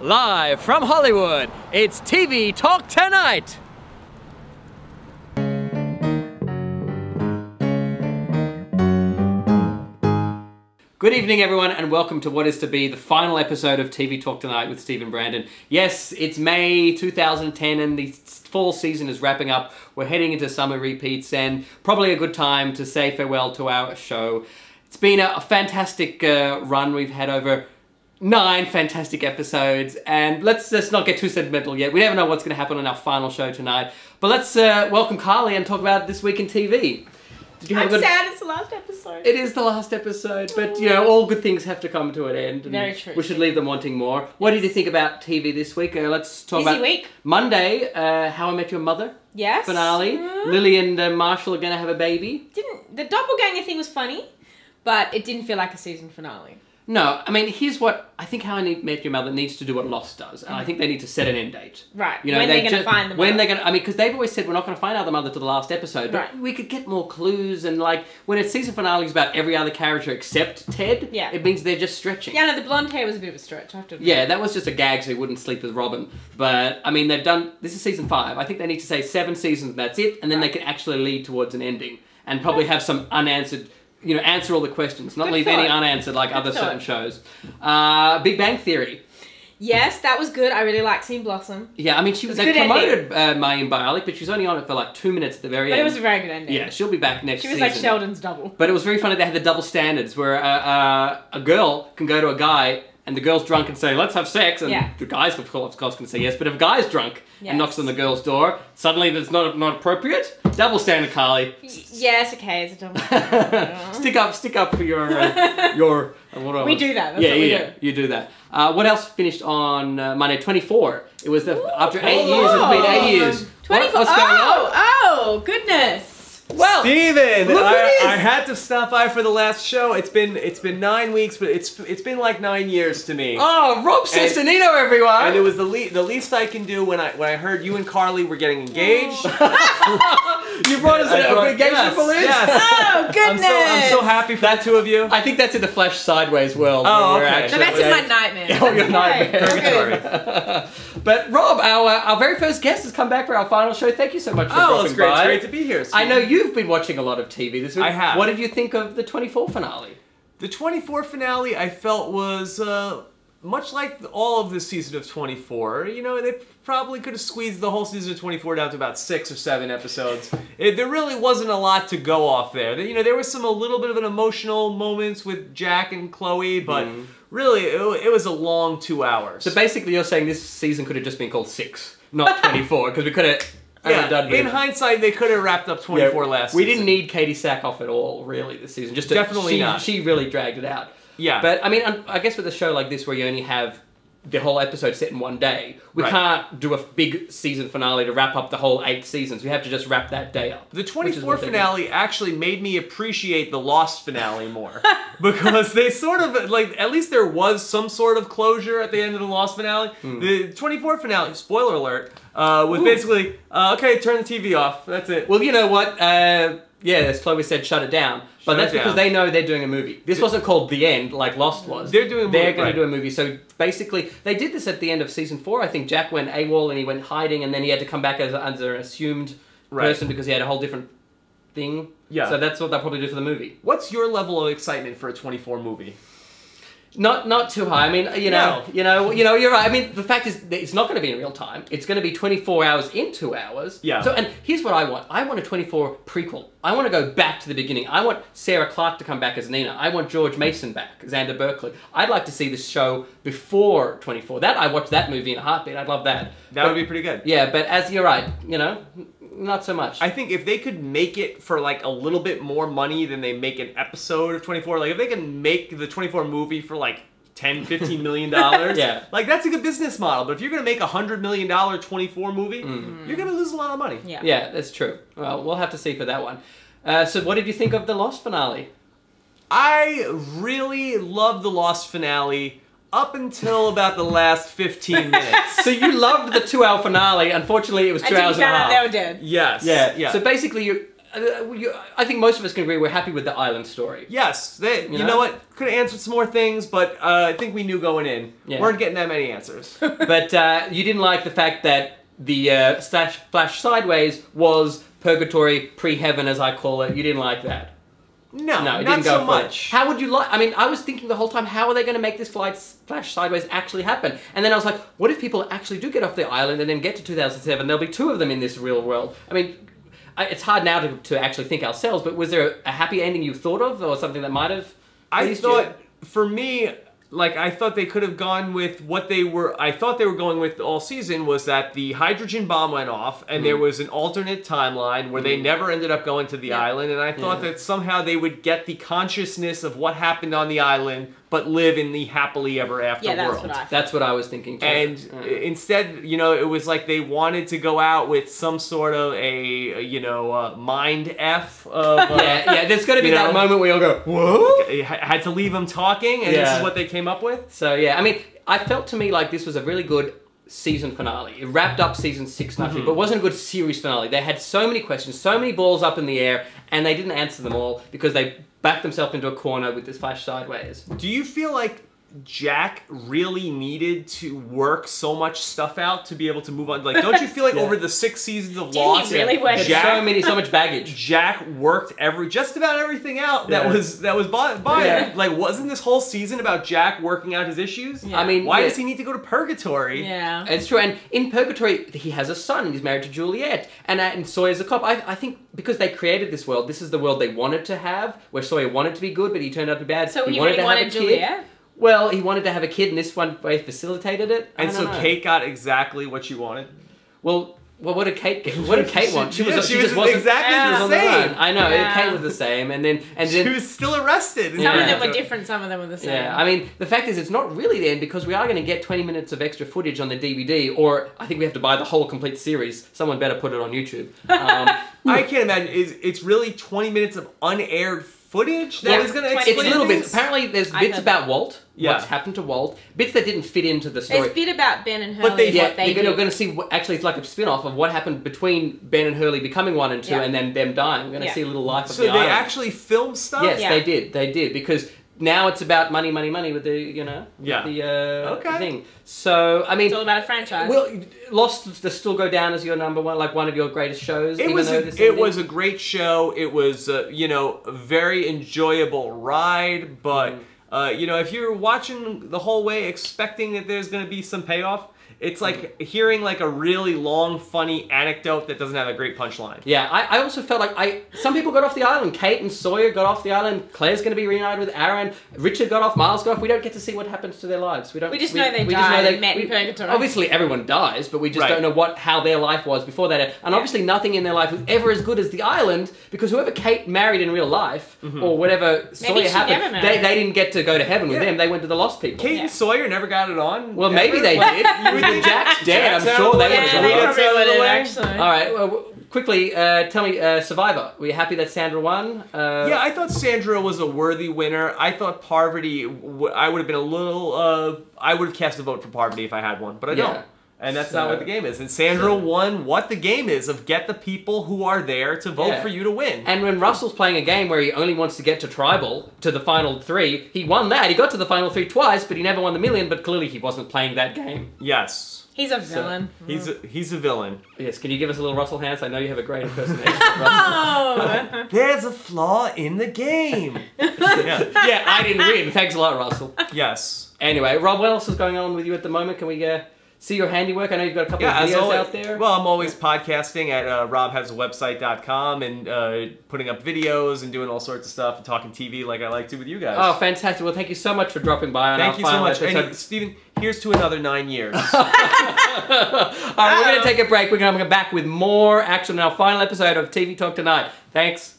Live from Hollywood, it's TV Talk Tonight! Good evening everyone and welcome to what is to be the final episode of TV Talk Tonight with Steve and Brandon. Yes, it's May 2010 and the fall season is wrapping up. We're heading into summer repeats and probably a good time to say farewell to our show. It's been a fantastic run. We've had over 9 fantastic episodes, and let's just not get too sentimental yet. We never know what's going to happen on our final show tonight. But let's welcome Carly and talk about this week in TV. Did you have I'm sad it's the last episode. It is the last episode, but you know, all good things have to come to an end. And very true. We should leave them wanting more. What did you think about TV this week? Let's talk about week. Monday, How I Met Your Mother. Yes. Finale. Lily and Marshall are going to have a baby. The doppelganger thing was funny, but it didn't feel like a season finale. No, I mean, here's what I think How I Met Your Mother needs to do what Lost does, and I think they need to set an end date. Right. You know, when they're going to find the mother. When they're going to, I mean, because they've always said we're not going to find out the mother till the last episode, but we could get more clues, and like, when it's season finale is about every other character except Ted, it means they're just stretching. Yeah, no, the blonde hair was a bit of a stretch, I have to admit. Yeah, that was just a gag so he wouldn't sleep with Robin. But, I mean, they've done, this is season 5, I think they need to say 7 seasons and that's it, and then they can actually lead towards an ending, and probably have some unanswered, you know, answer all the questions, not leave any unanswered like other certain shows. Big Bang Theory. Yes, that was good. I really liked seeing Blossom. Yeah, I mean, they promoted Mayim Bialik, but she's only on it for like 2 minutes at the very end. But it was a very good ending. Yeah, she'll be back next season. She was like Sheldon's double. But it was very funny, they had the double standards, where a girl can go to a guy, and the girl's drunk and say, let's have sex, and the guy's of course can say yes, but if a guy's drunk and knocks on the girl's door, suddenly that's not appropriate? Double standard, Carly. Yes, okay, it's a double standard. stick up for your we do that, that's what we do. You do that. What else finished on Monday? 24. It was after 8 years, it's been 8 years. 24, what's going on? Oh, goodness. Well, Steven, I had to stop by for the last show. It's been 9 weeks, but it's been like 9 years to me. Oh, Rob Sestonino, everyone! And it was the least I can do when I heard you and Carly were getting engaged. You brought us an engagement balloon? Yes. Oh, goodness! I'm so happy for the two of you. I think that's in the Flash Sideways world. Oh, okay. No, that's in my nightmare. Oh, your nightmare. But Rob, our very first guest has come back for our final show. Thank you so much for dropping by. It's great. It's great to be here, Steve. I know you've been watching a lot of TV this week. I have. What did you think of the 24 finale? The 24 finale I felt was much like all of the season of 24. You know, they probably could have squeezed the whole season of 24 down to about 6 or 7 episodes. There really wasn't a lot to go off there. You know, there was a little bit of an emotional moments with Jack and Chloe, but really it was a long 2 hours. So basically you're saying this season could have just been called 6, not 24, because we could have... in hindsight, they could have wrapped up 24 last season. We didn't need Katie Sackhoff at all, really, this season. Definitely not. She really dragged it out. Yeah. But, I mean, I guess with a show like this where you only have the whole episode set in one day, we can't do a big season finale to wrap up the whole 8 seasons. We have to just wrap that day up. The 24 finale actually made me appreciate the Lost finale more. Because they sort of, like, at least there was some sort of closure at the end of the Lost finale. The 24 finale, spoiler alert, was basically, okay, turn the TV off. That's it. Well, you know what? Yeah, as Chloe said, shut it down. But that's because they know they're doing a movie. This wasn't called The End, like Lost was. They're doing a movie. They're going to do a movie. So basically, they did this at the end of season 4. I think Jack went AWOL and he went hiding, and then he had to come back as an assumed person because he had a whole different thing. Yeah. So that's what they'll probably do for the movie. What's your level of excitement for a 24 movie? Not too high. I mean, you're right. I mean, the fact is, it's not going to be in real time. It's going to be 24 hours in 2 hours. Yeah. So, and here's what I want. I want a 24 prequel. I want to go back to the beginning. I want Sarah Clark to come back as Nina. I want George Mason back, Xander Berkeley. I'd like to see this show before 24. I watched that movie in a heartbeat. I'd love that. That would be pretty good. Yeah, but as you're right, you know, not so much. I think if they could make it for like a little bit more money than they make an episode of 24, like if they can make the 24 movie for like $10-15 million, like that's a good business model. But if you're going to make a $100 million 24 movie, you're going to lose a lot of money. Yeah, that's true. Well, we'll have to see for that one. So what did you think of the Lost finale? I really loved the Lost finale up until about the last 15 minutes. So you loved the 2-hour finale. Unfortunately, it was 2 hours and a half. They were dead. Yes. Yeah. So basically, I think most of us can agree we're happy with the island story. Yes, you know what? Could have answered some more things, but I think we knew going in. Yeah. Weren't getting that many answers. But you didn't like the fact that the Flash Sideways was purgatory pre-heaven, as I call it. You didn't like that. No, it not didn't go so much. How would you like? I mean, I was thinking the whole time, how are they going to make this Flash Sideways actually happen? And then I was like, what if people actually do get off the island and then get to 2007? There'll be 2 of them in this real world. I mean, it's hard now to actually think ourselves, but was there a happy ending you thought of, or something that might have? I thought, for me, like, I thought they could have gone with what I thought they were going with all season, was that the hydrogen bomb went off and there was an alternate timeline where they never ended up going to the island, and I thought that somehow they would get the consciousness of what happened on the island but live in the happily ever after world. That's what I was thinking too. And instead, you know, it was like they wanted to go out with some sort of mind F of... there's got to be that moment where you'll go, whoa? Had to leave them talking, and this is what they came up with? So, yeah, I mean, I felt to me like this was a really good season finale. It wrapped up season 6 nicely, but wasn't a good series finale. They had so many questions, so many balls up in the air, and they didn't answer them all because they backed themselves into a corner with this Flash Sideways. Do you feel like Jack really needed to work so much stuff out to be able to move on? Like, don't you feel like over the 6 seasons of Lost, he really work? So much baggage. Jack worked just about everything out that was by him. Like, wasn't this whole season about Jack working out his issues? Yeah. I mean, why does he need to go to purgatory? Yeah, it's true. And in purgatory, he has a son. He's married to Juliet, and Sawyer's a cop. I think because they created this world, this is the world they wanted to have, where Sawyer wanted to be good, but he turned out to be bad. So he you really wanted have a Juliet? Kid. Well, he wanted to have a kid, and this one way facilitated it. And so Kate got exactly what she wanted. Well, what did Kate get? What did Kate want? She just wasn't exactly the same. I know. Kate was the same, and then she was still arrested. Some of them were different. Some of them were the same. Yeah, I mean, the fact is, it's not really the end because we are going to get 20 minutes of extra footage on the DVD, or I think we have to buy the whole complete series. Someone better put it on YouTube. I can't imagine. It's really 20 minutes of unaired footage that is going to explain It's a little things? bit. Apparently, there's bits about Walt. Yeah. What's happened to Walt. Bits that didn't fit into the story. There's a bit about Ben and Hurley. But you're do. going to see. Actually, it's like a spin-off of what happened between Ben and Hurley becoming 1 and 2, and then them dying. We're going to see a little life of the island. So they actually filmed stuff? Yes, they did. They did because now it's about money with the thing. So I mean, it's all about a franchise. Well, Lost does still go down as your number one, like one of your greatest shows. It was a great show. It was a very enjoyable ride, but if you're watching the whole way expecting that there's going to be some payoff, it's like hearing like a really long, funny anecdote that doesn't have a great punchline. Yeah, I also felt like some people got off the island. Kate and Sawyer got off the island. Claire's going to be reunited with Aaron. Richard got off. Miles got off. We don't get to see what happens to their lives. We just know they died and met in purgatory. Obviously, everyone dies, but we just don't know how their life was before that. And obviously, nothing in their life was ever as good as the island because whoever Kate married in real life or whatever Sawyer happened, they didn't get to go to heaven with them. They went to the Lost people. Kate and Sawyer never got it on. Well, maybe they did. Jack's dead. I'm sure they would have actually. All right. Well, quickly, tell me, Survivor. Were you happy that Sandra won? Yeah, I thought Sandra was a worthy winner. I thought Parvati. I would have been a little. I would have cast a vote for Parvati if I had one, but I don't. And that's not what the game is. And Sandra won what the game is of get the people who are there to vote for you to win. And when Russell's playing a game where he only wants to get to Tribal, to the final 3, he won that. He got to the final 3 twice, but he never won the million, but clearly he wasn't playing that game. Yes. He's a villain. He's a villain. Yes, can you give us a little Russell Hantz? I know you have a great impersonation of Russell. Oh! There's a flaw in the game. Yeah, I didn't win. Thanks a lot, Russell. Yes. Anyway, Rob, what else is going on with you at the moment? Can we see your handiwork? I know you've got a couple of videos out there. Well, I'm always podcasting at robhasawebsite.com and putting up videos and doing all sorts of stuff and talking TV like I like to with you guys. Oh, fantastic. Well, thank you so much for dropping by on Thank you so much. episode. And Stephen, here's to another 9 years. All right, we're going to take a break. We're going to come back with more action in our final episode of TV Talk Tonight. Thanks.